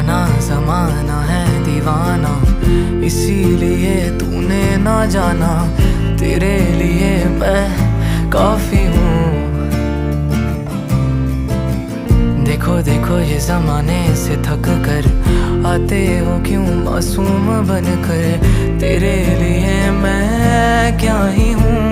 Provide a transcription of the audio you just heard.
जाना जमाना है दीवाना, इसीलिए तूने ना जाना, तेरे लिए मैं काफी हूँ। देखो देखो ये जमाने से थक कर आते हो क्यों मासूम बनकर, तेरे लिए मैं क्या ही हूँ।